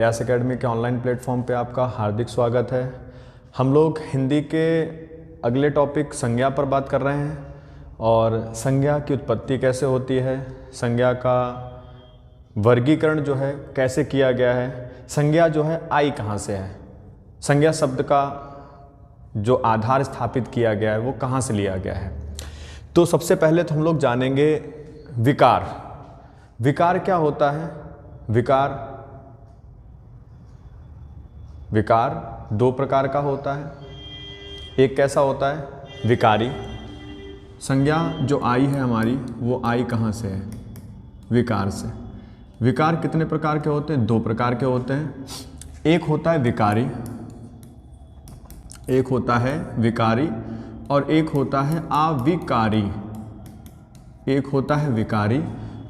व्यास academy के online platform पे आपका हार्दिक स्वागत है। हम लोग हिंदी के अगले टॉपिक संज्ञा पर बात कर रहे हैं और संज्ञा की उत्पत्ति कैसे होती है, संज्ञा का वर्गीकरण जो है कैसे किया गया है, संज्ञा जो है आई कहाँ से है, संज्ञा शब्द का जो आधार स्थापित किया गया है वो कहाँ से लिया गया है। तो सबसे पहले तो हम लोग जानेंगे विकार। विकार क्या होता है? विकार दो प्रकार का होता है। एक कैसा होता है? विकारी। संज्ञा जो आई है हमारी वो आई कहाँ से है? विकार से। विकार कितने प्रकार के होते हैं? दो प्रकार के होते हैं। एक होता है विकारी, एक होता है विकारी और एक होता है अविकारी। एक होता है विकारी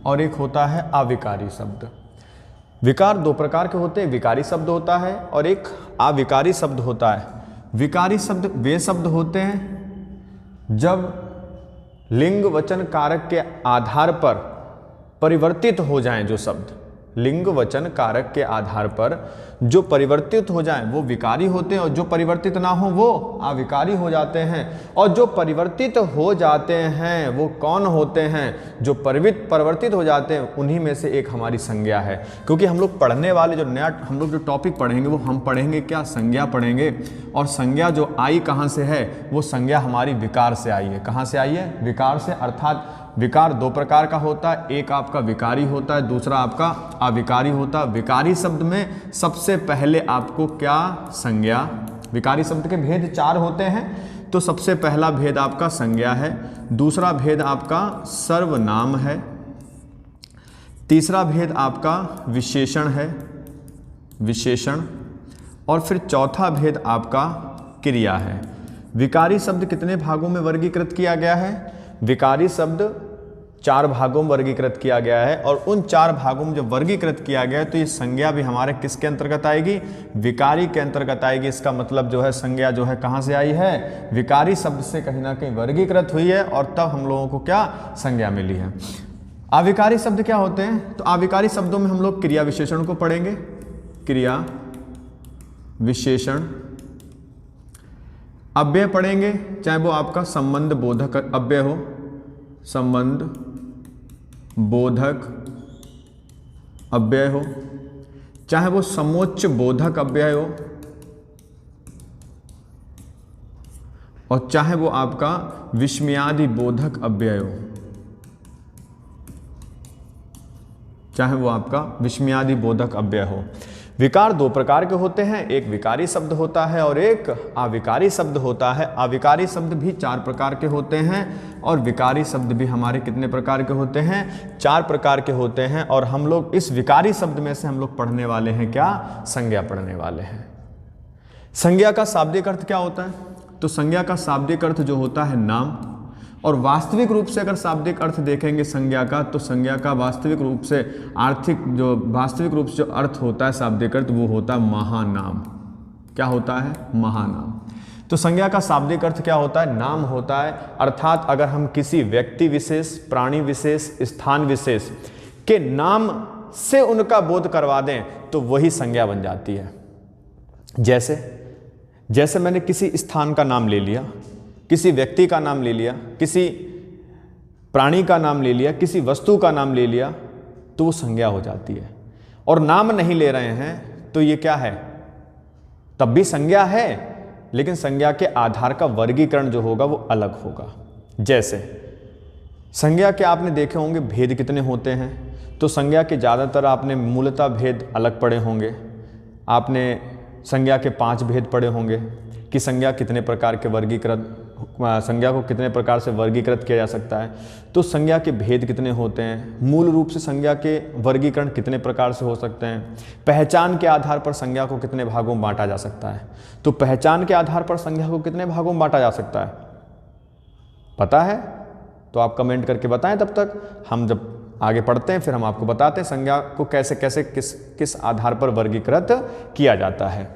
और एक होता है अविकारी शब्द। विकार दो प्रकार के होते हैं, विकारी शब्द होता है और एक अविकारी शब्द होता है। विकारी शब्द वे शब्द होते हैं जब लिंग वचन कारक के आधार पर परिवर्तित हो जाएं। जो शब्द लिंग वचन कारक के आधार पर जो परिवर्तित हो जाएं वो विकारी होते हैं और जो परिवर्तित ना हो वो अविकारी हो जाते हैं। और जो परिवर्तित हो जाते हैं वो कौन होते हैं? जो परिवर्तित हो जाते हैं उन्हीं में से एक हमारी संज्ञा है। क्योंकि हम लोग पढ़ने वाले जो नया हम लोग जो टॉपिक पढ़ेंगे वो हम पढ़ेंगे क्या? संज्ञा पढ़ेंगे। और संज्ञा जो आई कहाँ से है? वो संज्ञा हमारी विकार से आई है। कहाँ से आई है? विकार से। अर्थात विकार दो प्रकार का होता है, एक आपका विकारी होता है, दूसरा आपका अविकारी होता है। विकारी शब्द में सबसे पहले आपको क्या? संज्ञा। विकारी शब्द के भेद चार होते हैं। तो सबसे पहला भेद आपका संज्ञा है, दूसरा भेद आपका सर्वनाम है, तीसरा भेद आपका विशेषण है, विशेषण, और फिर चौथा भेद आपका क्रिया है। विकारी शब्द कितने भागों में वर्गीकृत किया गया है? विकारी शब्द चार भागों में वर्गीकृत किया गया है और उन चार भागों में जब वर्गीकृत किया गया है तो ये संज्ञा भी हमारे किसके अंतर्गत आएगी? विकारी के अंतर्गत आएगी। इसका मतलब जो है संज्ञा जो है कहाँ से आई है? विकारी शब्द से कहीं ना कहीं वर्गीकृत हुई है और तब हम लोगों को क्या? संज्ञा मिली है। अविकारी शब्द क्या होते हैं? तो अविकारी शब्दों में हम लोग क्रिया विशेषण को पढ़ेंगे। क्रिया विशेषण, अव्यय पढ़ेंगे, चाहे वो आपका संबंध बोधक अव्यय हो, संबंध बोधक अव्यय हो, चाहे वो समोच्च बोधक अव्यय हो, और चाहे वो आपका विस्मयादि बोधक अव्यय हो, चाहे वो आपका विस्मयादि बोधक अव्यय हो। विकार दो प्रकार के होते हैं, एक विकारी शब्द होता है और एक अविकारी शब्द होता है। अविकारी शब्द भी चार प्रकार के होते हैं और विकारी शब्द भी हमारे कितने प्रकार के होते हैं? चार प्रकार के होते हैं। और हम लोग इस विकारी शब्द में से हम लोग पढ़ने वाले हैं क्या? संज्ञा पढ़ने वाले हैं। संज्ञा का शाब्दिक अर्थ क्या होता है? तो संज्ञा का शाब्दिक अर्थ जो होता है नाम, और वास्तविक रूप से अगर शाब्दिक अर्थ देखेंगे संज्ञा का तो संज्ञा का वास्तविक रूप से वास्तविक रूप से जो अर्थ होता है शाब्दिक अर्थ वो होता है महानाम। क्या होता है? महानाम। तो संज्ञा का शाब्दिक अर्थ क्या होता है? नाम होता है। अर्थात अगर हम किसी व्यक्ति विशेष, प्राणी विशेष, स्थान विशेष के नाम से उनका बोध करवा दें तो वही संज्ञा बन जाती है। जैसे मैंने किसी स्थान का नाम ले लिया, किसी व्यक्ति का नाम ले लिया, किसी प्राणी का नाम ले लिया, किसी वस्तु का नाम ले लिया तो वो संज्ञा हो जाती है। और नाम नहीं ले रहे हैं तो ये क्या है? तब भी संज्ञा है, लेकिन संज्ञा के आधार का वर्गीकरण जो होगा वो अलग होगा। जैसे संज्ञा के आपने देखे होंगे भेद कितने होते हैं, तो संज्ञा के ज़्यादातर आपने मूलतः भेद अलग पढ़े होंगे। आपने संज्ञा के 5 भेद पढ़े होंगे कि संज्ञा कितने प्रकार के संज्ञा को कितने प्रकार से वर्गीकृत किया जा सकता है। तो संज्ञा के भेद कितने होते हैं, मूल रूप से संज्ञा के वर्गीकरण कितने प्रकार से हो सकते हैं, पहचान के आधार पर संज्ञा को कितने भागों में बांटा जा सकता है। तो पहचान के आधार पर संज्ञा को कितने भागों में बांटा जा सकता है? पता है तो आप कमेंट करके बताएं। तब तक हम जब आगे पढ़ते हैं फिर हम आपको बताते हैं संज्ञा को कैसे कैसे किस आधार पर वर्गीकृत किया जाता है।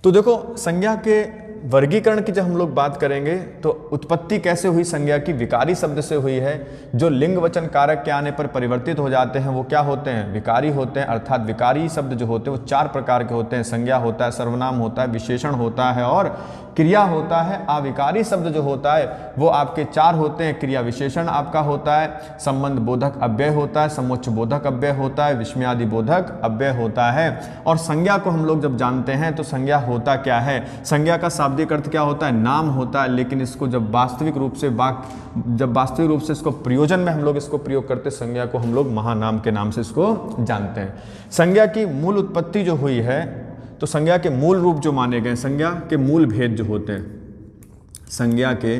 तो देखो संज्ञा के वर्गीकरण की जब हम लोग बात करेंगे तो उत्पत्ति कैसे हुई संज्ञा की, विकारी शब्द से हुई है। जो लिंग वचन कारक के आने पर परिवर्तित हो जाते हैं वो क्या होते हैं, विकारी होते हैं। अर्थात विकारी शब्द जो होते हैं वो 4 प्रकार के होते हैं, संज्ञा होता है, सर्वनाम होता है, विशेषण होता है और क्रिया होता है। अविकारी शब्द जो होता है वो आपके 4 होते हैं, क्रिया विशेषण आपका होता है, संबंध बोधक अव्यय होता है, समोच्च बोधक अव्यय होता है, विस्मयादि बोधक अव्यय होता है। और संज्ञा को हम लोग जब जानते हैं तो संज्ञा होता क्या है, संज्ञा का शाब्दिक अर्थ क्या होता है, नाम होता है। लेकिन इसको जब वास्तविक रूप से इसको प्रयोजन में हम लोग इसको प्रयोग करते, संज्ञा को हम लोग महानाम के नाम से इसको जानते हैं। संज्ञा की मूल उत्पत्ति जो हुई है तो संज्ञा के मूल रूप जो माने गए, संज्ञा के मूल भेद जो होते हैं, संज्ञा के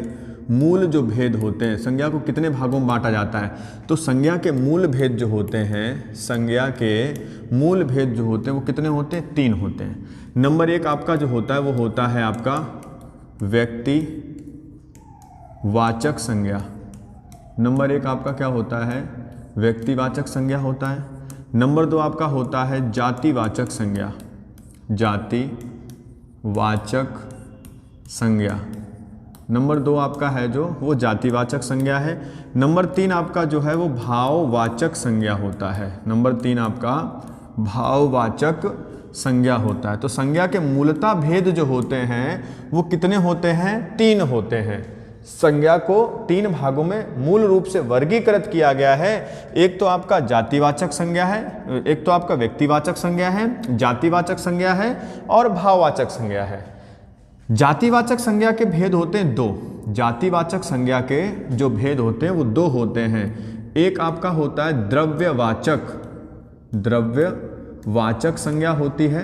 मूल जो भेद होते हैं, संज्ञा को कितने भागों में बांटा जाता है, तो संज्ञा के मूल भेद जो होते हैं, संज्ञा के मूल भेद जो होते हैं वो कितने होते हैं, 3 होते हैं। नंबर 1 आपका जो होता है वो होता है आपका व्यक्तिवाचक संज्ञा। नंबर 1 आपका क्या होता है, व्यक्तिवाचक संज्ञा होता है। नंबर 2 आपका होता है जातिवाचक संज्ञा, जातिवाचक संज्ञा। नंबर 2 आपका है जो वो जातिवाचक संज्ञा है। नंबर 3 आपका जो है वो भाववाचक संज्ञा होता है। नंबर 3 आपका भाववाचक संज्ञा होता है। तो संज्ञा के मूलतः भेद जो होते हैं वो कितने होते हैं, 3 होते हैं। संज्ञा को 3 भागों में मूल रूप से वर्गीकृत किया गया है। एक तो आपका जातिवाचक संज्ञा है, एक तो आपका व्यक्तिवाचक संज्ञा है, जातिवाचक संज्ञा है और भाववाचक संज्ञा है। जातिवाचक संज्ञा के भेद होते हैं 2। जातिवाचक संज्ञा के जो भेद होते हैं वो 2 होते हैं। एक आपका होता है द्रव्यवाचक संज्ञा होती है,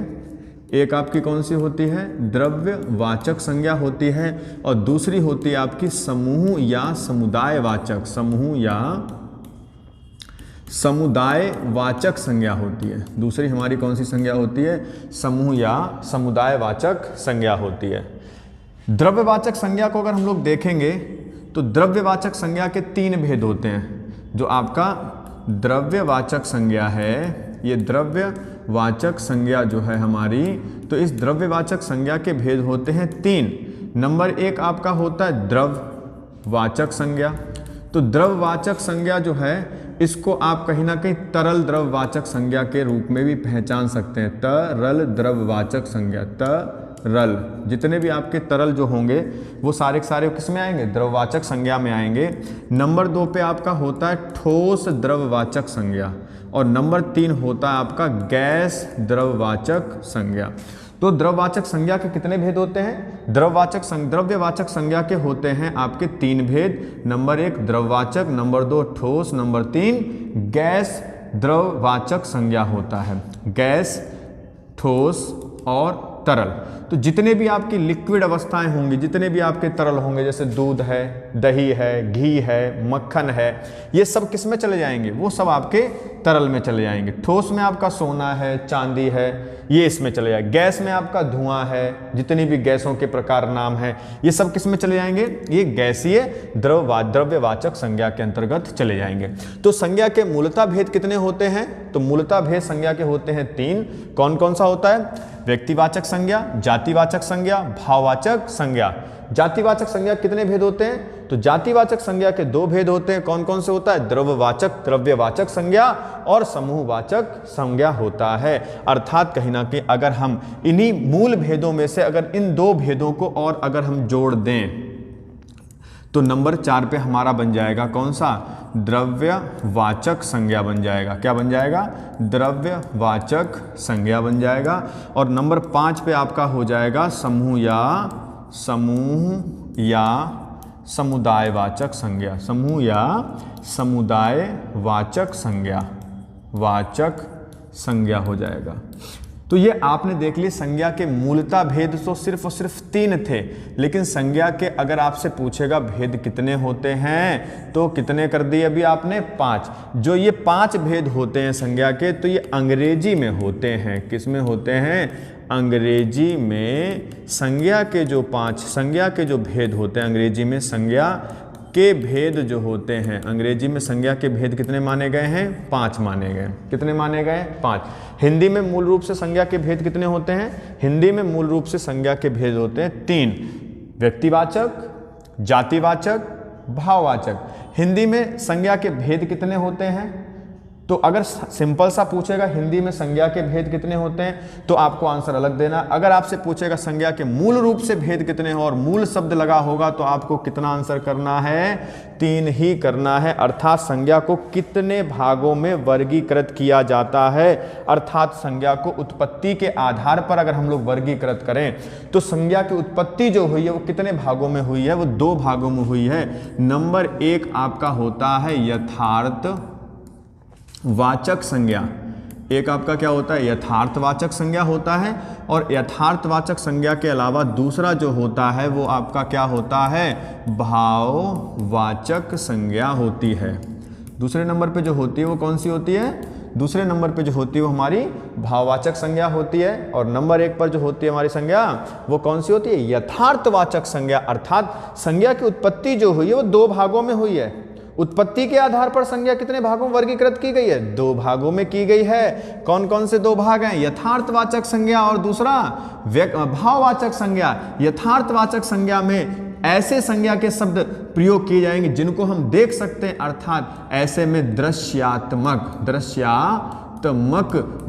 एक आपकी कौन सी होती है, द्रव्यवाचक संज्ञा होती है, और दूसरी होती है आपकी समूह या समुदायवाचक, समूह या समुदायवाचक संज्ञा होती है। दूसरी हमारी कौन सी संज्ञा होती है, समूह या समुदायवाचक संज्ञा होती है। द्रव्यवाचक संज्ञा को अगर हम लोग देखेंगे तो द्रव्यवाचक संज्ञा के 3 भेद होते हैं। जो आपका द्रव्यवाचक संज्ञा है, ये द्रव्यवाचक संज्ञा जो है हमारी, तो इस द्रव्यवाचक संज्ञा के भेद होते हैं 3। नंबर 1 आपका होता है द्रववाचक संज्ञा। तो द्रववाचक संज्ञा जो है इसको आप कहीं ना कहीं तरल द्रववाचक संज्ञा के रूप में भी पहचान सकते हैं। तरल द्रववाचक संज्ञा, तरल, जितने भी आपके तरल जो होंगे वो सारे के सारे किस में आएंगे, द्रववाचक संज्ञा में आएंगे। नंबर 2 पे आपका होता है ठोस द्रववाचक संज्ञा, और नंबर 3 होता है आपका गैस द्रववाचक संज्ञा। तो द्रववाचक संज्ञा के कितने भेद होते हैं, द्रव्यवाचक संज्ञा के होते हैं आपके 3 भेद। नंबर 1 द्रववाचक, नंबर 2 ठोस, नंबर 3 गैस द्रववाचक संज्ञा होता है। गैस, ठोस और तरल। तो जितने भी आपकी लिक्विड अवस्थाएं होंगी, जितने भी आपके तरल होंगे, जैसे दूध है, दही है, घी है, मक्खन है, ये सब किस में चले जाएंगे, वो सब आपके तरल में चले जाएंगे। ठोस में आपका सोना है, चांदी है, ये इसमें चले जाएंगे। गैस में आपका धुआं है, जितनी भी गैसों के प्रकार नाम है, ये सब किस में चले जाएंगे, ये गैसीय द्रव्यवाचक संज्ञा के अंतर्गत चले जाएंगे। तो संज्ञा के मूलतः भेद कितने होते हैं, तो मूलतः भेद संज्ञा के होते हैं 3। कौन कौन सा होता है, व्यक्तिवाचक संज्ञा, जातिवाचक संज्ञा, भाववाचक संज्ञा। जातिवाचक संज्ञा कितने भेद होते हैं, तो जातिवाचक संज्ञा के 2 भेद होते हैं। कौन कौन से होता है, द्रव्यवाचक संज्ञा और समूहवाचक संज्ञा होता है। अर्थात कहीं ना कहीं अगर हम इन्हीं मूल भेदों में से अगर इन 2 भेदों को और अगर हम जोड़ दें तो नंबर 4 पे हमारा बन जाएगा कौन सा, द्रव्यवाचक संज्ञा बन जाएगा। क्या बन जाएगा, द्रव्यवाचक संज्ञा बन जाएगा। और नंबर 5 पे आपका हो जाएगा समूह या समुदायवाचक संज्ञा, समूह या समुदायवाचक संज्ञा हो जाएगा। तो ये आपने देख ली संज्ञा के मूलतः भेद तो सिर्फ और सिर्फ 3 थे, लेकिन संज्ञा के अगर आपसे पूछेगा भेद कितने होते हैं तो कितने कर दिए अभी आपने, 5। जो ये 5 भेद होते हैं संज्ञा के, तो ये अंग्रेजी में होते हैं। किस में होते हैं, अंग्रेजी में संज्ञा के जो 5 संज्ञा के जो भेद होते हैं अंग्रेजी में संज्ञा के भेद जो होते हैं, अंग्रेजी में संज्ञा के भेद कितने माने गए हैं? 5 माने गए। कितने माने गए? 5। हिंदी में मूल रूप से संज्ञा के भेद कितने होते हैं? हिंदी में मूल रूप से संज्ञा के भेद होते हैं 3, व्यक्तिवाचक, जातिवाचक, भाववाचक। हिंदी में संज्ञा के भेद कितने होते हैं? तो अगर सिंपल सा पूछेगा हिंदी में संज्ञा के भेद कितने होते हैं तो आपको आंसर अलग देना। अगर आपसे पूछेगा संज्ञा के मूल रूप से भेद कितने हैं और मूल शब्द लगा होगा तो आपको कितना आंसर करना है? 3 ही करना है। अर्थात संज्ञा को कितने भागों में वर्गीकृत किया जाता है, अर्थात संज्ञा को उत्पत्ति के आधार पर अगर हम लोग वर्गीकृत करें तो संज्ञा की उत्पत्ति जो हुई है वो कितने भागों में हुई है? वो 2 भागों में हुई है। नंबर 1 आपका होता है यथार्थ वाचक संज्ञा। एक आपका क्या होता है? यथार्थवाचक संज्ञा होता है। और यथार्थवाचक संज्ञा के अलावा दूसरा जो होता है वो आपका क्या होता है? भाववाचक संज्ञा होती है। दूसरे नंबर पे जो होती है वो कौन सी होती है? दूसरे नंबर पे जो होती है वो हमारी भाववाचक संज्ञा होती है। और नंबर 1 पर जो होती है हमारी संज्ञा वो कौन सी होती है? यथार्थवाचक संज्ञा। अर्थात संज्ञा की उत्पत्ति जो हुई है वो 2 भागों में हुई है। उत्पत्ति के आधार पर संज्ञा कितने भागों में वर्गीकृत की गई है? 2 भागों में की गई है। कौन कौन से 2 भाग हैं? यथार्थवाचक संज्ञा और दूसरा भाववाचक संज्ञा। यथार्थवाचक संज्ञा में ऐसे संज्ञा के शब्द प्रयोग किए जाएंगे जिनको हम देख सकते हैं, अर्थात ऐसे में दृश्यात्मक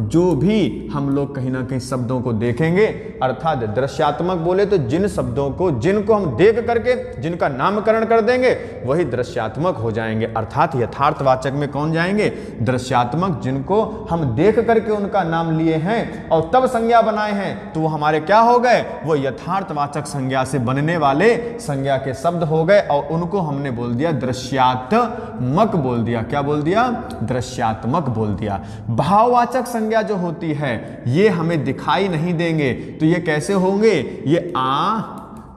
जो भी हम लोग कहीं ना कहीं शब्दों को देखेंगे, अर्थात दृश्यात्मक बोले तो जिन शब्दों को जिनको हम देख करके जिनका नामकरण कर देंगे वही दृश्यात्मक हो जाएंगे। अर्थात यथार्थवाचक में कौन जाएंगे? दृश्यात्मक, जिनको हम देख करके उनका नाम लिए हैं और तब संज्ञा बनाए हैं तो वो हमारे क्या हो गए? वो यथार्थवाचक संज्ञा से बनने वाले संज्ञा के शब्द हो गए और उनको हमने बोल दिया दृश्यात्मक बोल दिया। क्या बोल दिया? दृश्यात्मक बोल दिया। भाववाचक संज्ञा जो होती है ये हमें दिखाई नहीं देंगे तो ये कैसे होंगे? ये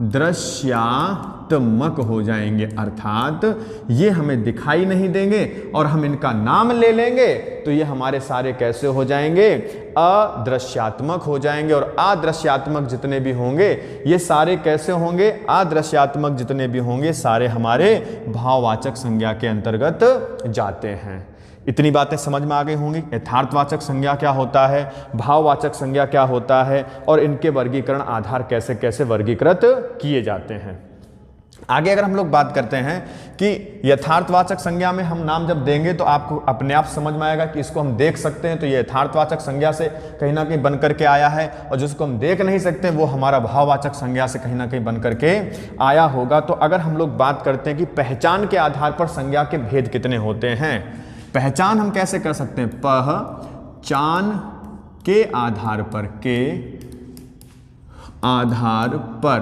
अदृश्यात्मक हो जाएंगे। अर्थात ये हमें दिखाई नहीं देंगे और हम इनका नाम ले लेंगे तो ये हमारे सारे कैसे हो जाएंगे? अदृश्यात्मक हो जाएंगे। और अदृश्यात्मक जितने भी होंगे ये सारे कैसे होंगे? अदृश्यात्मक जितने भी होंगे सारे हमारे भाववाचक संज्ञा के अंतर्गत जाते हैं। इतनी बातें समझ में आ गई होंगी। यथार्थवाचक संज्ञा क्या होता है, भाववाचक संज्ञा क्या होता है और इनके वर्गीकरण आधार कैसे कैसे वर्गीकृत किए जाते हैं। आगे अगर हम लोग बात करते हैं कि यथार्थवाचक संज्ञा में हम नाम जब देंगे तो आपको अपने आप समझ में आएगा कि इसको हम देख सकते हैं तो ये यथार्थवाचक संज्ञा से कहीं ना कहीं बन करके आया है, और जिसको हम देख नहीं सकते वो हमारा भाववाचक संज्ञा से कहीं ना कहीं बन करके आया होगा। तो अगर हम लोग बात करते हैं कि पहचान के आधार पर संज्ञा के भेद कितने होते हैं, पहचान हम कैसे कर सकते हैं? पहचान के आधार पर,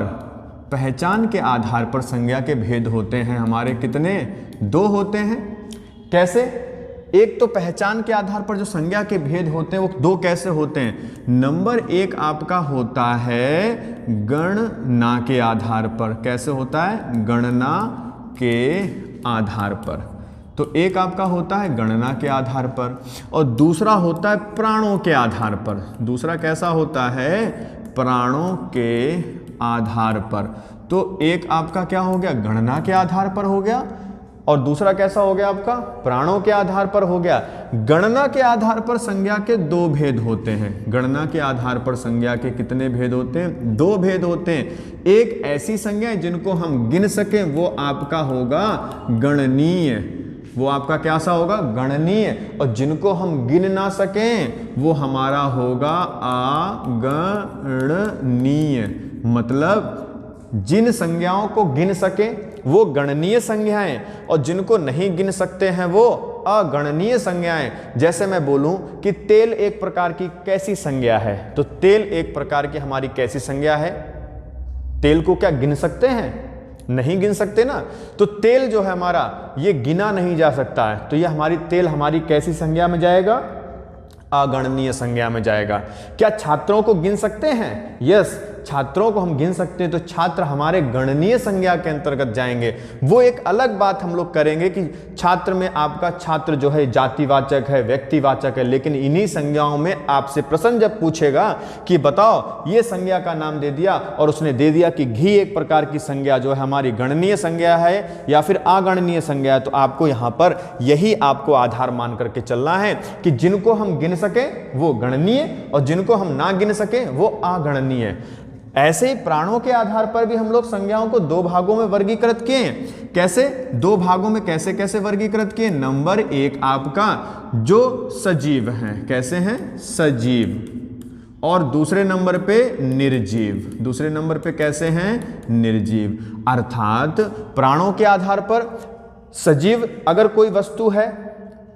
पहचान के आधार पर संज्ञा के भेद होते हैं हमारे कितने? 2 होते हैं। कैसे? एक तो पहचान के आधार पर जो संज्ञा के भेद होते हैं वो 2 कैसे होते हैं? नंबर 1 आपका होता है गणना के आधार पर। कैसे होता है? गणना के आधार पर। तो एक आपका होता है गणना के आधार पर और दूसरा होता है प्राणों के आधार पर। दूसरा कैसा होता है? प्राणों के आधार पर। तो एक आपका क्या हो गया? गणना के आधार पर हो गया और दूसरा कैसा हो गया आपका? प्राणों के आधार पर हो गया। गणना के आधार पर संज्ञा के 2 भेद होते हैं। गणना के आधार पर संज्ञा के कितने भेद होते हैं? 2 भेद होते हैं। एक ऐसी संज्ञा जिनको हम गिन सकें वो आपका होगा गणनीय, वो आपका क्या सा होगा? गणनीय। और जिनको हम गिन ना सकें वो हमारा होगा अगणनीय। मतलब जिन संज्ञाओं को गिन सके वो गणनीय संज्ञाएं और जिनको नहीं गिन सकते हैं वो अगणनीय संज्ञाएं। जैसे मैं बोलूं कि तेल एक प्रकार की कैसी संज्ञा है, तो तेल एक प्रकार की हमारी कैसी संज्ञा है? तेल को क्या गिन सकते हैं? नहीं गिन सकते ना। तो तेल जो है हमारा ये गिना नहीं जा सकता है, तो ये हमारी तेल हमारी कैसी संज्ञा में जाएगा? अगणनीय संज्ञा में जाएगा। क्या छात्रों को गिन सकते हैं? यस, छात्रों को हम गिन सकते हैं तो छात्र हमारे गणनीय संज्ञा के अंतर्गत जाएंगे। वो एक अलग बात हम लोग करेंगे कि छात्र में आपका छात्र जो है जातिवाचक है, व्यक्तिवाचक है, लेकिन इन्हीं संज्ञाओं में आपसे प्रश्न जब पूछेगा कि बताओ ये संज्ञा का नाम दे दिया और उसने दे दिया कि घी एक प्रकार की संज्ञा जो है हमारी गणनीय संज्ञा है या फिर अगणनीय संज्ञा है, तो आपको यहाँ पर यही आपको आधार मान करके चलना है कि जिनको हम गिन सके वो गणनीय और जिनको हम ना गिन सके वो अगणनीय। ऐसे ही प्राणों के आधार पर भी हम लोग संज्ञाओं को दो भागों में वर्गीकृत किए हैं। कैसे? दो भागों में कैसे कैसे वर्गीकृत किए? नंबर एक आपका जो सजीव हैं, कैसे हैं? सजीव। और दूसरे नंबर पे निर्जीव। दूसरे नंबर पे कैसे हैं? निर्जीव। अर्थात प्राणों के आधार पर सजीव अगर कोई वस्तु है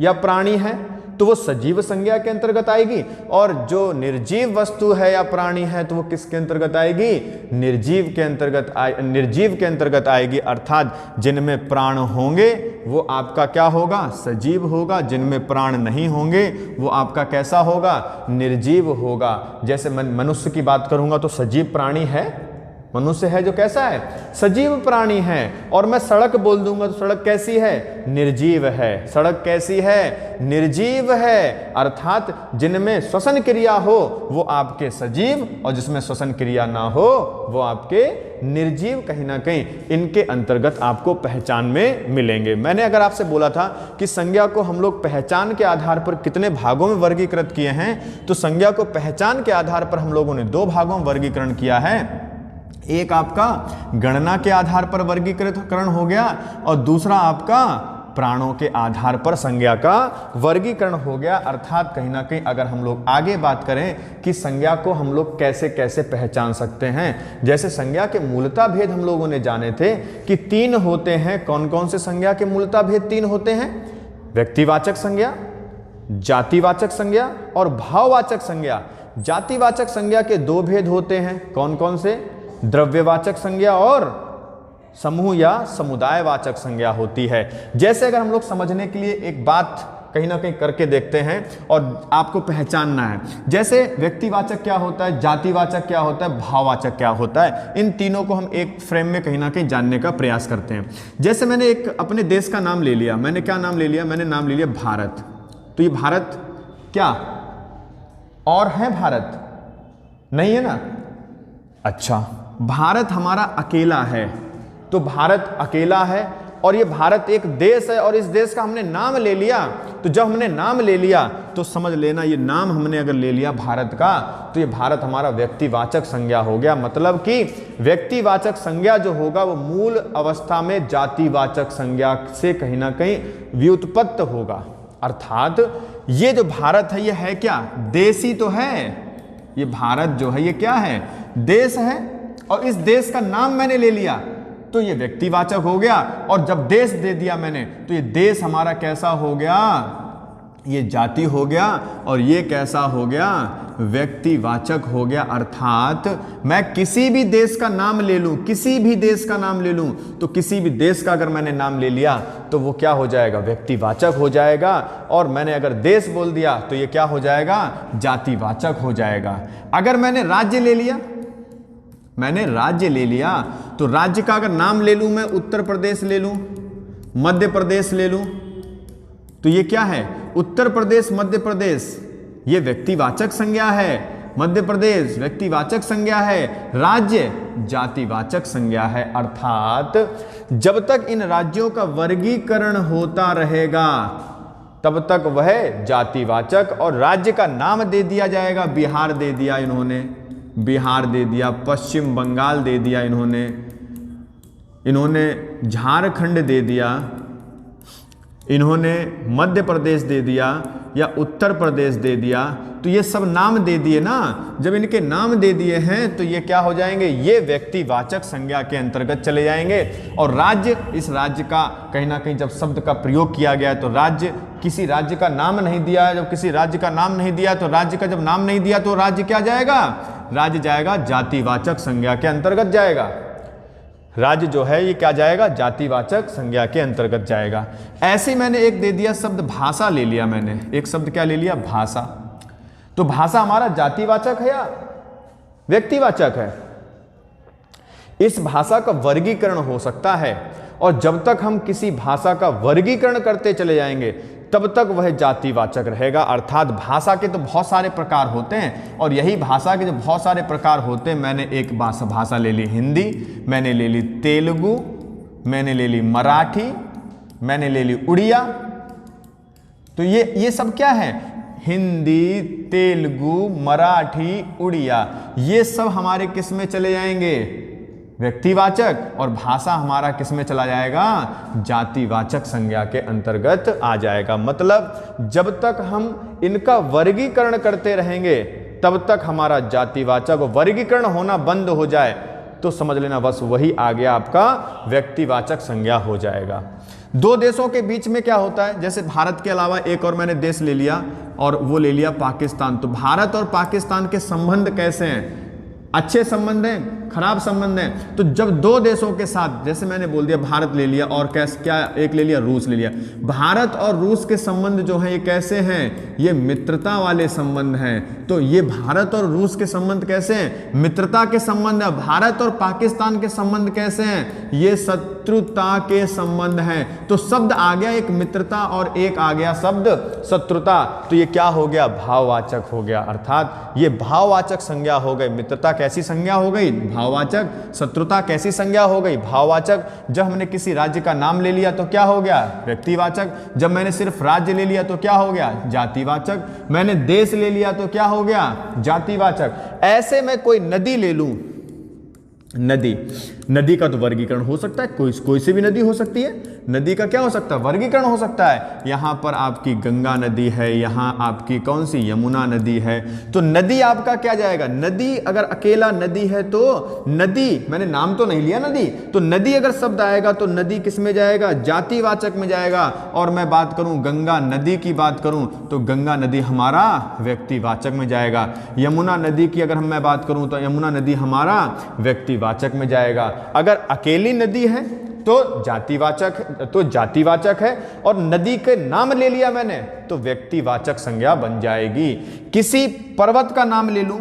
या प्राणी है तो वो सजीव संज्ञा के अंतर्गत आएगी, और जो निर्जीव वस्तु है या प्राणी है तो वो किसके अंतर्गत आएगी? निर्जीव के अंतर्गत आएगी। अर्थात जिनमें प्राण होंगे वो आपका क्या होगा? सजीव होगा। जिनमें प्राण नहीं होंगे वो आपका कैसा होगा? निर्जीव होगा। जैसे मनुष्य की बात करूंगा तो सजीव प्राणी है, मनुष्य है जो कैसा है? सजीव प्राणी है। और मैं सड़क बोल दूंगा तो सड़क कैसी है? निर्जीव है। सड़क कैसी है? निर्जीव है। अर्थात जिनमें श्वसन क्रिया हो वो आपके सजीव और जिसमें श्वसन क्रिया ना हो वो आपके निर्जीव कहीं ना कहीं इनके अंतर्गत आपको पहचान में मिलेंगे। मैंने अगर आपसे बोला था कि संज्ञा को हम लोग पहचान के आधार पर कितने भागों में वर्गीकृत किए हैं, तो संज्ञा को पहचान के आधार पर हम लोगों ने दो भागों में वर्गीकरण किया है। एक आपका गणना के आधार पर वर्गीकरण हो गया और दूसरा आपका प्राणों के आधार पर संज्ञा का वर्गीकरण हो गया। अर्थात कहीं ना कहीं अगर हम लोग आगे बात करें कि संज्ञा को हम लोग कैसे कैसे पहचान सकते हैं, जैसे संज्ञा के मूलतः भेद हम लोगों ने जाने थे कि तीन होते हैं। कौन कौन से संज्ञा के मूलतः भेद तीन होते हैं? व्यक्तिवाचक संज्ञा, जातिवाचक संज्ञा और भाववाचक संज्ञा। जातिवाचक संज्ञा के दो भेद होते हैं। कौन कौन से? द्रव्यवाचक संज्ञा और समूह या समुदायवाचक संज्ञा होती है। जैसे अगर हम लोग समझने के लिए एक बात कहीं ना कहीं करके देखते हैं और आपको पहचानना है, जैसे व्यक्तिवाचक क्या होता है, जातिवाचक क्या होता है, भाववाचक क्या होता है, इन तीनों को हम एक फ्रेम में कहीं ना कहीं जानने का प्रयास करते हैं। जैसे मैंने एक अपने देश का नाम ले लिया, मैंने क्या नाम ले लिया? मैंने नाम ले लिया भारत। तो ये भारत क्या और है? भारत नहीं है ना? अच्छा, भारत हमारा अकेला है, तो भारत अकेला है और ये भारत एक देश है और इस देश का हमने नाम ले लिया। तो जब हमने नाम ले लिया तो समझ लेना ये नाम हमने अगर ले लिया भारत का तो ये भारत हमारा व्यक्तिवाचक संज्ञा हो गया। मतलब कि व्यक्तिवाचक संज्ञा जो होगा वो मूल अवस्था में जातिवाचक संज्ञा से कहीं ना कहीं व्युत्पत्त होगा। अर्थात ये जो भारत है ये है क्या? देशी तो है। ये भारत जो है ये क्या है? देश है और इस देश का नाम मैंने ले लिया तो ये व्यक्तिवाचक हो गया, और जब देश दे दिया मैंने तो ये देश हमारा कैसा हो गया? ये जाति हो गया और ये कैसा हो गया? व्यक्तिवाचक हो गया। अर्थात मैं किसी भी देश का नाम ले लूं, किसी भी देश का नाम ले लूं तो किसी भी देश का अगर मैंने नाम ले लिया तो वो क्या हो जाएगा? व्यक्तिवाचक हो जाएगा। और मैंने अगर देश बोल दिया तो ये क्या हो जाएगा? जातिवाचक हो जाएगा। अगर मैंने राज्य ले लिया, मैंने राज्य ले लिया तो राज्य का अगर नाम ले लूं मैं, उत्तर प्रदेश ले लूं, मध्य प्रदेश ले लूं, तो ये क्या है? उत्तर प्रदेश, मध्य प्रदेश ये व्यक्तिवाचक संज्ञा है। मध्य प्रदेश व्यक्तिवाचक संज्ञा है, राज्य जातिवाचक संज्ञा है। अर्थात जब तक इन राज्यों का वर्गीकरण होता रहेगा तब तक वह जातिवाचक, और राज्य का नाम दे दिया जाएगा। बिहार दे दिया इन्होंने, बिहार दे दिया, पश्चिम बंगाल दे दिया इन्होंने झारखंड दे दिया, इन्होंने मध्य प्रदेश दे दिया या उत्तर प्रदेश दे दिया, तो ये सब नाम दे दिए ना। जब इनके नाम दे दिए हैं तो ये क्या हो जाएंगे? ये व्यक्तिवाचक संज्ञा के अंतर्गत चले जाएंगे। और राज्य, इस राज्य का कहीं ना कहीं जब शब्द का प्रयोग किया गया है तो राज्य, किसी राज्य का नाम नहीं दिया है। जब किसी राज्य का नाम नहीं दिया तो राज्य का जब नाम नहीं दिया तो राज्य क्या जाएगा? राज्य जाएगा जातिवाचक संज्ञा के अंतर्गत जाएगा। राज्य जो है ये क्या जाएगा? जातिवाचक संज्ञा के अंतर्गत जाएगा। ऐसे मैंने एक दे दिया शब्द भाषा ले लिया, मैंने एक शब्द क्या ले लिया? भाषा। तो भाषा हमारा जातिवाचक है या व्यक्तिवाचक है? इस भाषा का वर्गीकरण हो सकता है, और जब तक हम किसी भाषा का वर्गीकरण करते चले जाएंगे तब तक वह जातिवाचक रहेगा। अर्थात भाषा के तो बहुत सारे प्रकार होते हैं, और यही भाषा के जो बहुत सारे प्रकार होते हैं, मैंने एक भाषा ले ली हिंदी, मैंने ले ली तेलुगु, मैंने ले ली मराठी, मैंने ले ली उड़िया। तो ये सब क्या है? हिंदी, तेलुगु, मराठी, उड़िया, ये सब हमारे किस में चले जाएंगे? व्यक्तिवाचक। और भाषा हमारा किस में चला जाएगा? जातिवाचक संज्ञा के अंतर्गत आ जाएगा। मतलब जब तक हम इनका वर्गीकरण करते रहेंगे तब तक हमारा जातिवाचक वर्गीकरण होना बंद हो जाए तो समझ लेना बस वही आ गया, आपका व्यक्तिवाचक संज्ञा हो जाएगा। दो देशों के बीच में क्या होता है? जैसे भारत के अलावा एक और मैंने देश ले लिया, और वो ले लिया पाकिस्तान। तो भारत और पाकिस्तान के संबंध कैसे हैं? अच्छे संबंध हैं, खराब संबंध हैं? तो जब दो देशों के साथ, जैसे मैंने बोल दिया भारत ले लिया, और कैसे क्या एक ले लिया, रूस ले लिया। भारत और रूस के संबंध जो हैं ये कैसे हैं? ये मित्रता वाले संबंध हैं। तो ये भारत और रूस के संबंध कैसे हैं? मित्रता के संबंध है। भारत और पाकिस्तान के संबंध कैसे हैं? ये शत्रुता के संबंध हैं। तो शब्द आ गया एक मित्रता, और एक आ गया शब्द शत्रुता। तो ये क्या हो गया? भाववाचक हो गया। अर्थात ये भाववाचक संज्ञा हो गई। मित्रता कैसी संज्ञा हो गई? भाववाचक। शत्रुता कैसी संज्ञा हो गई? भाववाचक। जब हमने किसी राज्य का नाम ले लिया तो क्या हो गया? व्यक्तिवाचक। जब मैंने सिर्फ राज्य ले लिया तो क्या हो गया? जातिवाचक। मैंने देश ले लिया तो क्या हो गया? जातिवाचक। ऐसे मैं कोई नदी ले लूं, नदी का तो वर्गीकरण हो सकता है, कोई सी भी नदी हो सकती है। नदी का क्या हो सकता है? वर्गीकरण हो सकता है। यहां पर आपकी गंगा नदी है, यहां आपकी कौन सी? यमुना नदी है। तो नदी आपका क्या जाएगा? नदी अगर अकेला नदी है तो नदी, मैंने नाम तो नहीं लिया नदी, तो नदी अगर शब्द आएगा तो नदी किस में जाएगा? जातिवाचक में जाएगा। और मैं बात करूं गंगा नदी की बात करूं तो गंगा नदी हमारा व्यक्तिवाचक में जाएगा। यमुना नदी की अगर मैं बात करूं तो यमुना नदी हमारा व्यक्तिवाचक में जाएगा। अगर अकेली नदी है तो जातिवाचक है, और नदी के नाम ले लिया मैंने तो व्यक्तिवाचक संज्ञा बन जाएगी। किसी पर्वत का नाम ले लूं,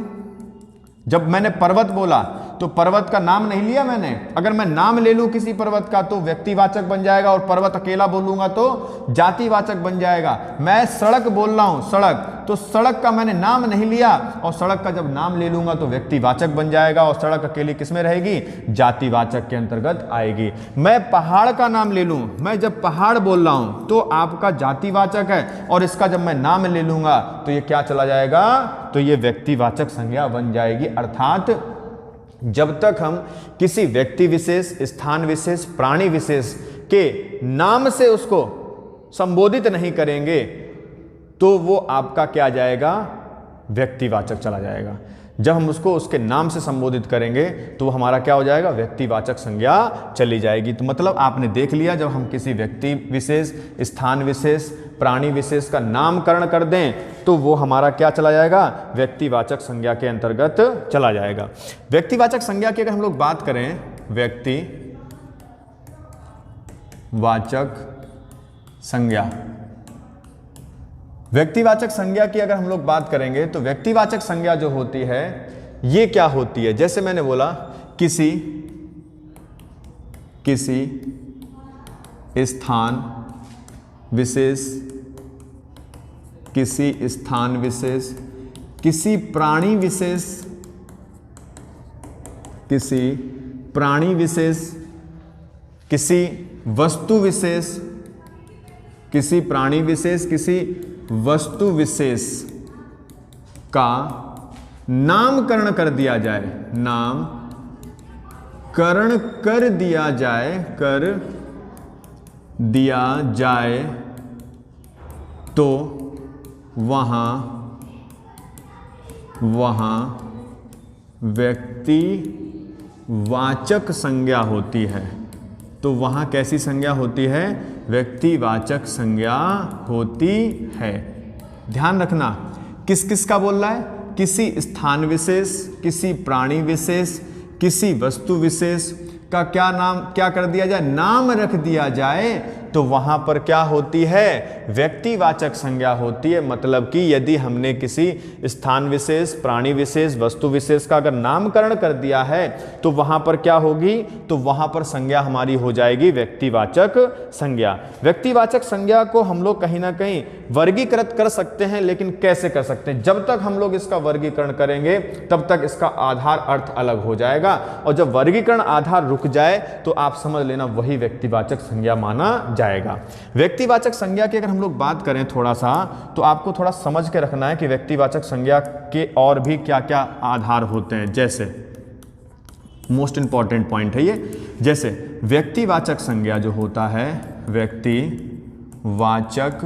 जब मैंने पर्वत बोला तो पर्वत का नाम नहीं लिया मैंने, अगर मैं नाम ले लूं किसी पर्वत का तो व्यक्तिवाचक बन जाएगा, और पर्वत अकेला बोलूंगा तो जातिवाचक बन जाएगा। मैं सड़क बोल रहा हूं, सड़क, तो सड़क का मैंने नाम नहीं लिया, और सड़क का जब नाम ले लूंगा तो व्यक्तिवाचक बन जाएगा, और सड़क अकेली किस में रहेगी? जातिवाचक के अंतर्गत आएगी। मैं पहाड़ का नाम ले लूं, मैं जब पहाड़ बोल रहा हूं तो आपका जातिवाचक है, और इसका जब मैं नाम ले लूंगा तो ये क्या चला जाएगा? तो ये व्यक्तिवाचक संज्ञा बन जाएगी। अर्थात जब तक हम किसी व्यक्ति विशेष, स्थान विशेष, प्राणी विशेष के नाम से उसको संबोधित नहीं करेंगे तो वो आपका क्या जाएगा? व्यक्तिवाचक चला जाएगा। जब हम उसको उसके नाम से संबोधित करेंगे तो हमारा क्या हो जाएगा? व्यक्तिवाचक संज्ञा चली जाएगी। तो मतलब आपने देख लिया, जब हम किसी व्यक्ति विशेष, स्थान विशेष, प्राणी विशेष का नामकरण कर दें तो वो हमारा क्या चला जाएगा? व्यक्तिवाचक संज्ञा के अंतर्गत चला जाएगा। व्यक्तिवाचक संज्ञा की अगर हम लोग बात करें, व्यक्तिवाचक संज्ञा, व्यक्तिवाचक संज्ञा की अगर हम लोग बात करेंगे तो व्यक्तिवाचक संज्ञा जो होती है ये क्या होती है? जैसे मैंने बोला किसी स्थान विशेष, किसी प्राणी विशेष, किसी वस्तु विशेष, किसी प्राणी विशेष, किसी वस्तु विशेष का नामकरण कर दिया जाए, नामकरण कर दिया जाए तो वहाँ व्यक्तिवाचक संज्ञा होती है। तो वहाँ कैसी संज्ञा होती है? व्यक्तिवाचक संज्ञा होती है। ध्यान रखना, किस किस का बोल रहा है? किसी स्थान विशेष, किसी प्राणी विशेष, किसी वस्तु विशेष का क्या कर दिया जाए? नाम रख दिया जाए तो वहां पर क्या होती है, व्यक्तिवाचक संज्ञा होती है। मतलब कि यदि हमने किसी स्थान विशेष, प्राणी विशेष, वस्तु विशेष का अगर नामकरण कर दिया है तो वहां पर क्या होगी, तो वहां पर संज्ञा हमारी हो जाएगी व्यक्तिवाचक संज्ञा। व्यक्तिवाचक संज्ञा को हम लोग कहीं ना कहीं वर्गीकृत कर सकते हैं, लेकिन कैसे कर सकते हैं, जब तक हम लोग इसका वर्गीकरण करेंगे तब तक इसका आधार अर्थ अलग हो जाएगा, और जब वर्गीकरण आधार रुक जाए तो आप समझ लेना वही व्यक्तिवाचक संज्ञा माना जाएगा। व्यक्तिवाचक संज्ञा की अगर हम लोग बात करें थोड़ा सा, तो आपको थोड़ा समझ के रखना है कि व्यक्तिवाचक संज्ञा के और भी क्या क्या आधार होते हैं। जैसे मोस्ट इंपॉर्टेंट पॉइंट है ये, जैसे व्यक्तिवाचक संज्ञा जो होता है, व्यक्तिवाचक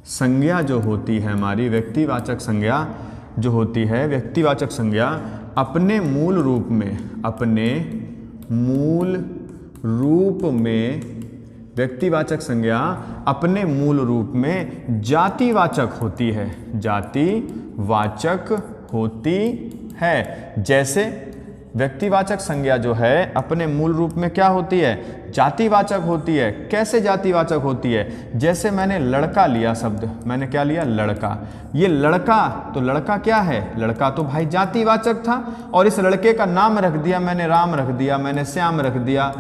संज्ञा जो होती है हमारी, व्यक्तिवाचक संज्ञा जो होती है, व्यक्तिवाचक संज्ञा अपने मूल रूप में व्यक्तिवाचक संज्ञा अपने मूल रूप में जातिवाचक होती है, जातिवाचक होती है। जैसे व्यक्तिवाचक संज्ञा जो है अपने मूल रूप में क्या होती है, जातिवाचक होती है। कैसे जातिवाचक होती है, जैसे मैंने लड़का लिया शब्द, मैंने क्या लिया, लड़का। ये लड़का, तो लड़का क्या है, लड़का तो भाई जातिवाचक था, और इस लड़के का नाम रख दिया मैंने, राम रख दिया, मैंने श्याम रख दिया,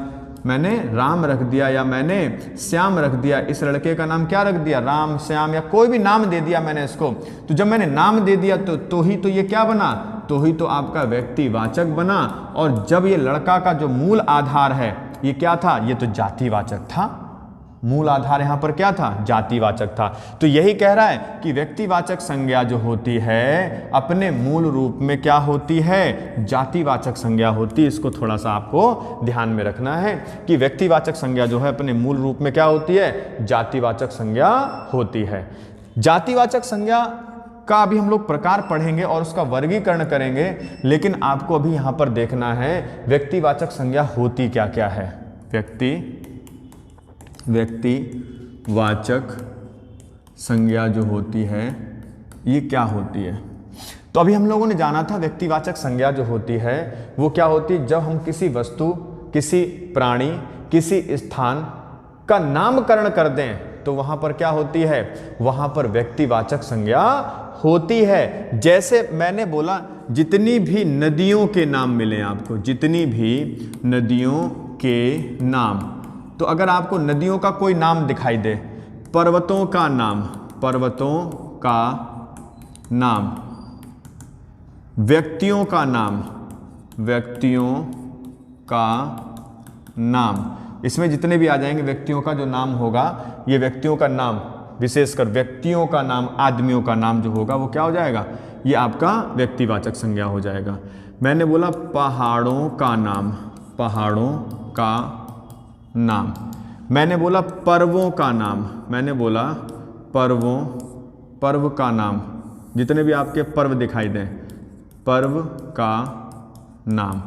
मैंने राम रख दिया या मैंने श्याम रख दिया। इस लड़के का नाम क्या रख दिया, राम, श्याम, या कोई भी नाम दे दिया मैंने इसको। तो जब मैंने नाम दे दिया तो ही तो ये क्या बना, तो ही तो आपका व्यक्तिवाचक बना। और जब ये लड़का का जो मूल आधार है ये क्या था, ये तो जातिवाचक था। मूल आधार यहां पर क्या था, जातिवाचक था। तो यही कह रहा है कि व्यक्तिवाचक संज्ञा जो होती है अपने मूल रूप में क्या होती है, जातिवाचक संज्ञा होती है। इसको थोड़ा सा आपको ध्यान में रखना है कि व्यक्तिवाचक संज्ञा जो है अपने मूल रूप में क्या होती है, जातिवाचक संज्ञा होती है। जातिवाचक संज्ञा का अभी हम लोग प्रकार पढ़ेंगे और उसका वर्गीकरण करेंगे, लेकिन आपको अभी यहां पर देखना है व्यक्तिवाचक संज्ञा होती क्या क्या है। व्यक्तिवाचक संज्ञा जो होती है ये क्या होती है। तो अभी हम लोगों ने जाना था व्यक्तिवाचक संज्ञा जो होती है वो क्या होती है, जब हम किसी वस्तु, किसी प्राणी, किसी स्थान का नामकरण कर दें तो वहां पर क्या होती है, वहां पर व्यक्तिवाचक संज्ञा होती है। जैसे मैंने बोला जितनी भी नदियों के नाम मिले आपको, जितनी भी नदियों के नाम, तो अगर आपको नदियों का कोई नाम दिखाई दे, पर्वतों का नाम, पर्वतों का नाम, व्यक्तियों का नाम, व्यक्तियों का नाम, इसमें जितने भी आ जाएंगे व्यक्तियों का जो नाम होगा, ये व्यक्तियों का नाम, विशेषकर व्यक्तियों का नाम, आदमियों का नाम जो होगा वो क्या हो जाएगा, ये आपका व्यक्तिवाचक संज्ञा हो जाएगा। मैंने बोला पहाड़ों का नाम, पहाड़ों का नाम, मैंने बोला पर्वों का नाम, मैंने बोला पर्व का नाम, जितने भी आपके पर्व दिखाई दें, पर्व का नाम।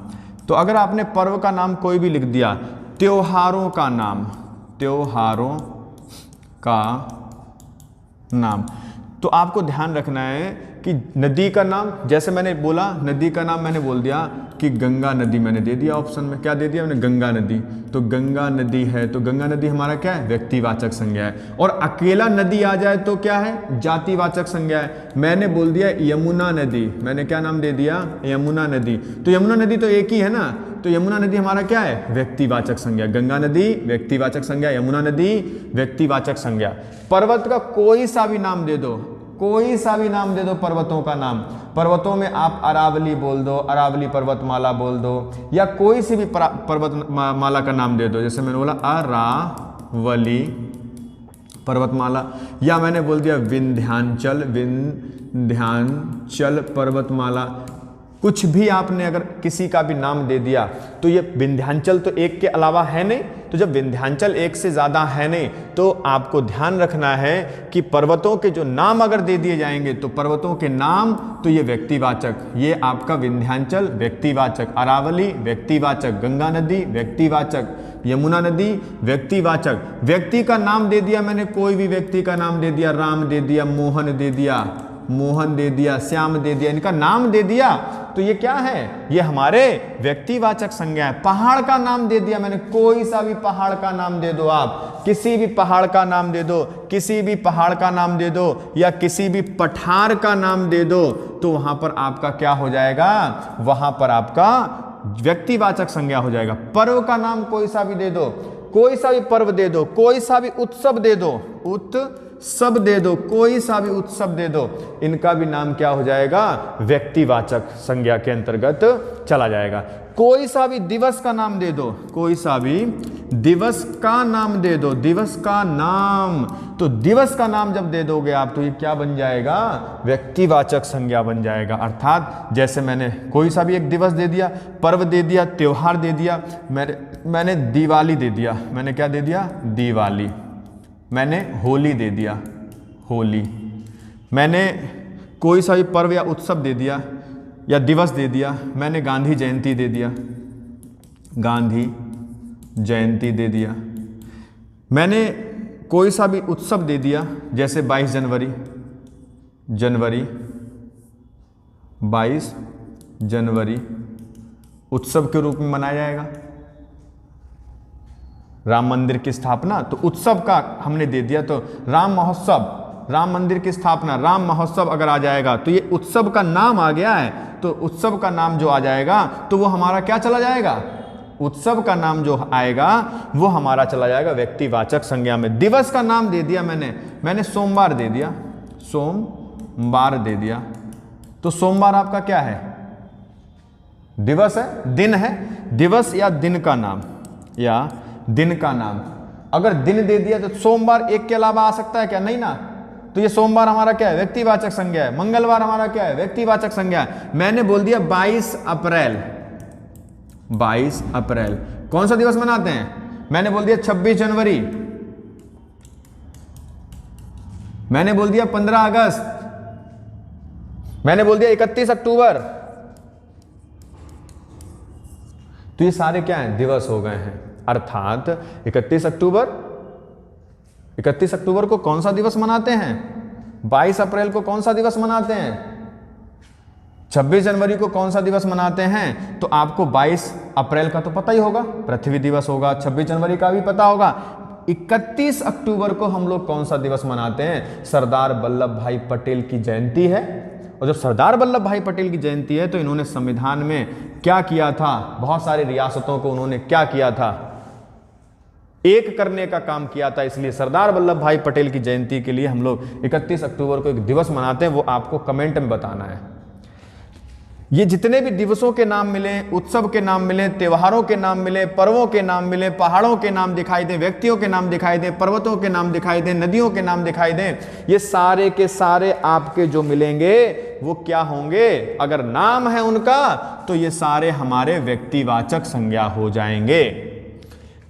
तो अगर आपने पर्व का नाम कोई भी लिख दिया, त्योहारों का नाम, त्योहारों का नाम, तो आपको ध्यान रखना है कि नदी का नाम, जैसे मैंने बोला नदी का नाम मैंने बोल दिया कि गंगा नदी, मैंने दे दिया ऑप्शन में, क्या दे दिया मैंने, गंगा नदी। तो गंगा नदी है, तो गंगा नदी हमारा क्या है, व्यक्तिवाचक संज्ञा है। और अकेला नदी आ जाए तो क्या है, जातिवाचक संज्ञा है। मैंने बोल दिया यमुना नदी, मैंने क्या नाम दे दिया, यमुना नदी, तो यमुना नदी तो एक ही है ना, तो यमुना नदी हमारा क्या है, व्यक्तिवाचक संज्ञा। गंगा नदी व्यक्तिवाचक संज्ञा, यमुना नदी व्यक्तिवाचक संज्ञा। पर्वत का कोई सा भी नाम दे दो, कोई सा भी नाम दे दो पर्वतों का नाम, पर्वतों में आप अरावली बोल दो, अरावली पर्वतमाला बोल दो, या कोई सी भी पर्वतमाला का नाम दे दो, जैसे मैंने बोला अरावली पर्वतमाला, या मैंने बोल दिया विंध्याचल, विंध्याचल पर्वतमाला। कुछ भी आपने अगर किसी का भी नाम दे दिया तो ये विंध्याचल तो एक के अलावा है नहीं, तो जब विंध्याचल एक से ज़्यादा है नहीं तो आपको ध्यान रखना है कि पर्वतों के जो नाम अगर दे दिए जाएंगे तो पर्वतों के नाम तो ये व्यक्तिवाचक, ये आपका विंध्याचल व्यक्तिवाचक, अरावली व्यक्तिवाचक, गंगा नदी व्यक्तिवाचक, यमुना नदी व्यक्तिवाचक। व्यक्ति का नाम दे दिया मैंने, कोई भी व्यक्ति का नाम दे दिया, राम दे दिया, मोहन दे दिया, मोहन दे दिया, श्याम दे दिया, इनका नाम दे दिया, तो ये क्या है, ये हमारे व्यक्तिवाचक संज्ञा है। पहाड़ का नाम दे दिया मैंने, कोई सा भी पहाड़ का नाम दे दो, आप किसी भी पहाड़ का नाम दे दो, किसी भी पहाड़ का नाम दे दो, या किसी भी पठार का नाम दे दो, तो वहां पर आपका क्या हो जाएगा, वहां पर आपका व्यक्तिवाचक संज्ञा हो जाएगा। पर्व का नाम कोई सा भी दे दो, कोई सा भी पर्व दे दो, कोई सा भी उत्सव दे दो, उत्सव दे दो, कोई सा भी उत्सव दे दो, इनका भी नाम क्या हो जाएगा, व्यक्तिवाचक संज्ञा के अंतर्गत चला जाएगा। कोई सा भी दिवस का नाम दे दो, कोई सा भी दिवस का नाम दे दो, दिवस का नाम, तो दिवस का नाम जब दे दोगे आप, तो ये क्या बन जाएगा, व्यक्तिवाचक संज्ञा बन जाएगा। अर्थात जैसे मैंने कोई सा भी एक दिवस दे दिया, पर्व दे दिया, त्योहार दे दिया, मैंने दिवाली दे दिया, मैंने क्या दे दिया, दिवाली, मैंने होली दे दिया, होली, मैंने कोई सा भी पर्व या उत्सव दे दिया या दिवस दे दिया, मैंने गांधी जयंती दे दिया, गांधी जयंती दे दिया, मैंने कोई सा भी उत्सव दे दिया, जैसे 22 जनवरी, 22 जनवरी उत्सव के रूप में मनाया जाएगा। राम मंदिर की स्थापना, तो उत्सव का हमने दे दिया, तो राम महोत्सव, राम मंदिर की स्थापना, राम महोत्सव अगर आ जाएगा, तो ये उत्सव का नाम आ गया है, तो उत्सव का नाम जो आ जाएगा, तो वो हमारा क्या चला जाएगा, उत्सव का नाम जो आएगा वो हमारा चला जाएगा व्यक्तिवाचक संज्ञा में। दिवस का नाम दे दिया मैंने सोमवार दे दिया, सोमवार दे दिया, तो सोमवार आपका क्या है, दिवस है, दिन है, दिवस या दिन का नाम, या दिन का नाम। अगर दिन दे दिया तो सोमवार एक के अलावा आ सकता है क्या, नहीं ना, तो ये सोमवार हमारा क्या है, व्यक्तिवाचक संज्ञा है। मंगलवार हमारा क्या है, व्यक्तिवाचक संज्ञा है। मैंने बोल दिया 22 अप्रैल, 22 अप्रैल कौन सा दिवस मनाते हैं, मैंने बोल दिया 26 जनवरी, मैंने बोल दिया 15 अगस्त, मैंने बोल दिया 31 अक्टूबर, तो ये सारे क्या हैं, दिवस हो गए हैं। अर्थात 31 अक्टूबर को कौन सा दिवस मनाते हैं, 22 अप्रैल को कौन सा दिवस मनाते हैं, 26 जनवरी को कौन सा दिवस मनाते हैं, तो आपको 22 अप्रैल का तो पता ही होगा, पृथ्वी दिवस होगा, 26 जनवरी का भी पता होगा। 31 अक्टूबर को हम लोग कौन सा दिवस मनाते हैं, सरदार वल्लभ भाई पटेल की जयंती है। और जब सरदार वल्लभ भाई पटेल की जयंती है, तो इन्होंने संविधान में क्या किया था, बहुत सारी रियासतों को उन्होंने क्या किया था, एक करने का काम किया था। इसलिए सरदार वल्लभ भाई पटेल की जयंती के लिए हम लोग 31 अक्टूबर को एक दिवस मनाते हैं, वो आपको कमेंट में बताना है। ये जितने भी दिवसों के नाम मिले, उत्सव के नाम मिले, त्योहारों के नाम मिले, पर्वों के नाम मिले, पहाड़ों के नाम दिखाई दें, व्यक्तियों के नाम दिखाई दें, पर्वतों के नाम दिखाई दें, नदियों के नाम दिखाई दें, ये सारे के सारे आपके जो मिलेंगे वो क्या होंगे, अगर नाम है उनका, तो ये सारे हमारे व्यक्तिवाचक संज्ञा हो जाएंगे।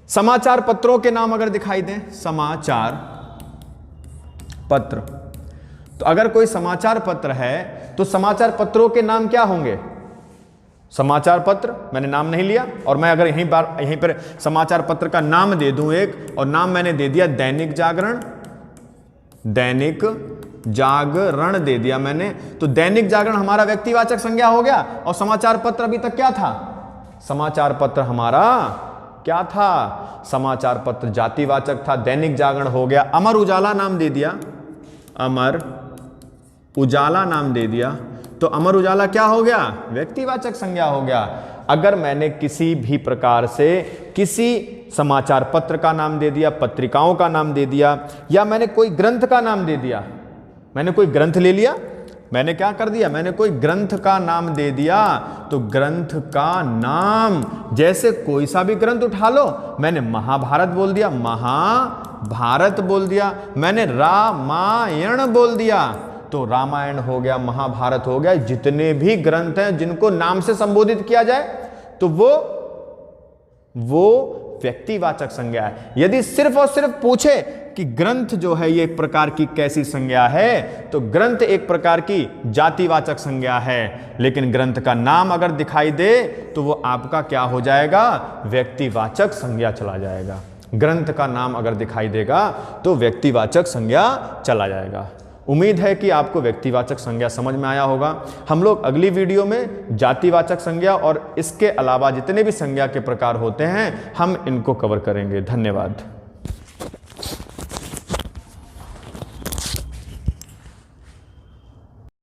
समाचार पत्रों के नाम अगर दिखाई दें, समाचार पत्र, तो अगर कोई समाचार पत्र है तो समाचार पत्रों के नाम क्या होंगे, समाचार पत्र, मैंने नाम नहीं लिया, और मैं अगर यहीं पर समाचार पत्र का नाम दे दूं एक, और नाम मैंने दे दिया दैनिक जागरण, दैनिक जागरण दे दिया मैंने, तो दैनिक जागरण हमारा व्यक्तिवाचक संज्ञा हो गया। और समाचार पत्र अभी तक क्या था, समाचार पत्र हमारा क्या था, समाचार पत्र जातिवाचक था, दैनिक जागरण हो गया। अमर उजाला नाम दे दिया, अमर उजाला नाम दे दिया, तो अमर उजाला क्या हो गया, व्यक्तिवाचक संज्ञा हो गया। अगर मैंने किसी भी प्रकार से किसी समाचार पत्र का नाम दे दिया, पत्रिकाओं का नाम दे दिया, या मैंने कोई ग्रंथ का नाम दे दिया, मैंने कोई ग्रंथ ले लिया, मैंने क्या कर दिया, मैंने कोई ग्रंथ का नाम दे दिया, तो ग्रंथ का नाम, जैसे कोई सा भी ग्रंथ उठा लो, मैंने महाभारत बोल दिया, महाभारत बोल दिया, मैंने रामायण बोल दिया, तो रामायण हो गया, महाभारत हो गया। जितने भी ग्रंथ हैं जिनको नाम से संबोधित किया जाए, तो वो व्यक्तिवाचक संज्ञा है। यदि सिर्फ और सिर्फ पूछे कि ग्रंथ जो है ये एक प्रकार की कैसी संज्ञा है, तो ग्रंथ एक प्रकार की जातिवाचक संज्ञा है, लेकिन ग्रंथ का नाम अगर दिखाई दे तो वो आपका क्या हो जाएगा, व्यक्तिवाचक संज्ञा चला जाएगा। ग्रंथ का नाम अगर दिखाई देगा तो व्यक्तिवाचक संज्ञा चला जाएगा। उम्मीद है कि आपको व्यक्तिवाचक संज्ञा समझ में आया होगा। हम लोग अगली वीडियो में जातिवाचक संज्ञा और इसके अलावा जितने भी संज्ञा के प्रकार होते हैं हम इनको कवर करेंगे। धन्यवाद।